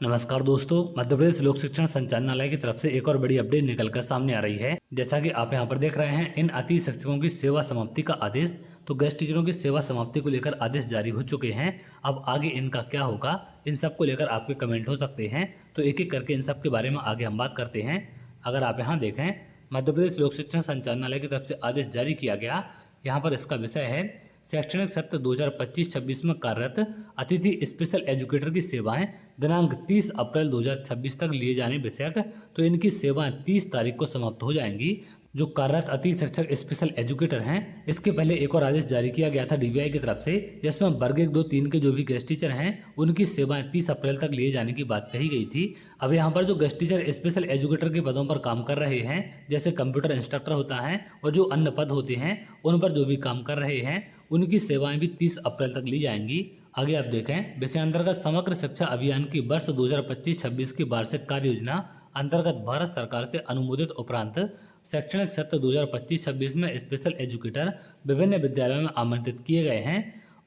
नमस्कार दोस्तों, मध्य प्रदेश लोक शिक्षण संचालनालय की तरफ से एक और बड़ी अपडेट निकलकर सामने आ रही है। जैसा कि आप यहां पर देख रहे हैं, इन अति शिक्षकों की सेवा समाप्ति का आदेश, तो गेस्ट टीचरों की सेवा समाप्ति को लेकर आदेश जारी हो चुके हैं। अब आगे इनका क्या होगा, इन सब को लेकर आपके कमेंट हो सकते हैं, तो एक एक करके इन सब के बारे में आगे हम बात करते हैं। अगर आप यहाँ देखें, मध्य प्रदेश लोक शिक्षण संचालनालय की तरफ से आदेश जारी किया गया। यहाँ पर इसका विषय है शैक्षणिक सत्र 2025-26 में कार्यरत अतिथि स्पेशल एजुकेटर की सेवाएं दिनांक 30 अप्रैल 2026 तक लिए जाने विषयक। तो इनकी सेवाएं 30 तारीख को समाप्त हो जाएंगी। जो कार्यरत अतिथि शिक्षक स्पेशल एजुकेटर हैं, इसके पहले एक और आदेश जारी किया गया था डीबीआई की तरफ से, जिसमें वर्ग 1, 2, 3 के जो भी गेस्ट टीचर हैं उनकी सेवाएं 30 अप्रैल तक लिए जाने की बात कही गई थी। अब यहाँ पर जो गेस्ट टीचर स्पेशल एजुकेटर के पदों पर काम कर रहे हैं, जैसे कंप्यूटर इंस्ट्रक्टर होता है और जो अन्य पद होते हैं उन पर जो भी काम कर रहे हैं, उनकी सेवाएं भी 30 अप्रैल तक ली जाएंगी। आगे आप देखें, विषयांतर्गत समग्र शिक्षा अभियान की वर्ष 2025-26 की वार्षिक कार्य योजना अंतर्गत भारत सरकार से अनुमोदित उपरांत शैक्षणिक सत्र 2025-26 में स्पेशल एजुकेटर विभिन्न विद्यालयों में आमंत्रित किए गए हैं।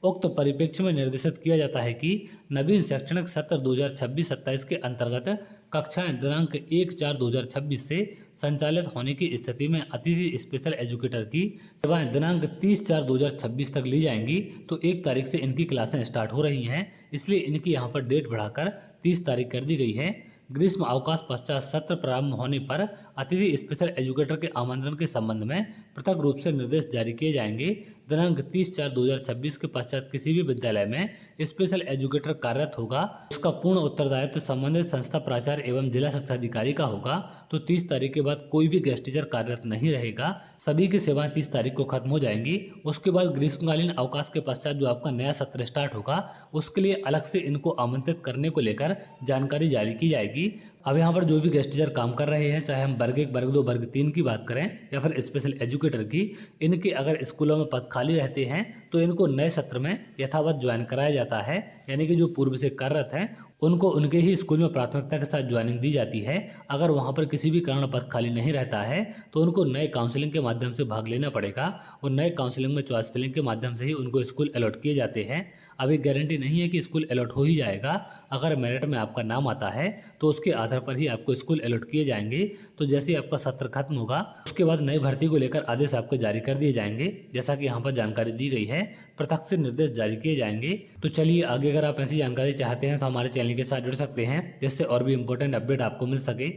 उक्त परिप्रेक्ष्य में निर्देशित किया जाता है कि नवीन शैक्षणिक सत्र 2026-27 के अंतर्गत कक्षाएं दिनांक 1/4/2026 से संचालित होने की स्थिति में अतिथि स्पेशल एजुकेटर की सेवाएं दिनांक 30/4/2026 तक ली जाएंगी। तो 1 तारीख से इनकी क्लासें स्टार्ट हो रही हैं, इसलिए इनकी यहाँ पर डेट बढ़ाकर 30 तारीख कर दी गई है। ग्रीष्म अवकाश पश्चात सत्र प्रारंभ होने पर अतिथि स्पेशल एजुकेटर के आमंत्रण के संबंध में पृथक रूप से निर्देश जारी किए जाएंगे। दिनांक 30/4/2026 के पश्चात किसी भी विद्यालय में स्पेशल एजुकेटर कार्यरत होगा, उसका पूर्ण उत्तरदायित्व संबंधित संस्था प्राचार्य एवं जिला शिक्षा अधिकारी का होगा। तो 30 तारीख के बाद कोई भी गेस्ट टीचर कार्यरत नहीं रहेगा, सभी की सेवाएं 30 तारीख को खत्म हो जाएंगी। उसके बाद ग्रीष्मकालीन अवकाश के पश्चात जो आपका नया सत्र स्टार्ट होगा, उसके लिए अलग से इनको आमंत्रित करने को लेकर जानकारी जारी की जाएगी। अब यहाँ पर जो भी गेस्ट टीचर काम कर रहे हैं, चाहे हम वर्ग 1, वर्ग 2, वर्ग 3 की बात करें या फिर स्पेशल एजुकेटर की, इनके अगर स्कूलों में पद खाली रहते हैं तो इनको नए सत्र में यथावत ज्वाइन कराया जाता है। यानी कि जो पूर्व से कार्यरत हैं उनको उनके ही स्कूल में प्राथमिकता के साथ ज्वाइनिंग दी जाती है। अगर वहाँ पर किसी भी कारण पद खाली नहीं रहता है तो उनको नए काउंसलिंग के माध्यम से भाग लेना पड़ेगा और नए काउंसलिंग में चॉइस फिलिंग के माध्यम से ही उनको स्कूल अलॉट किए जाते हैं। अभी गारंटी नहीं है कि स्कूल अलॉट हो ही जाएगा। अगर मेरिट में आपका नाम आता है तो उसके आधार पर ही आपको स्कूल अलॉट किए जाएंगे। तो जैसे ही आपका सत्र खत्म होगा, उसके बाद नई भर्ती को लेकर आदेश आपको जारी कर दिए जाएंगे। जैसा कि यहाँ पर जानकारी दी गई है, पृथक से निर्देश जारी किए जाएंगे। तो चलिए आगे, अगर आप ऐसी जानकारी चाहते हैं तो हमारे चैनल के साथ जुड़ सकते हैं, जिससे और भी इंपॉर्टेंट अपडेट आपको मिल सके।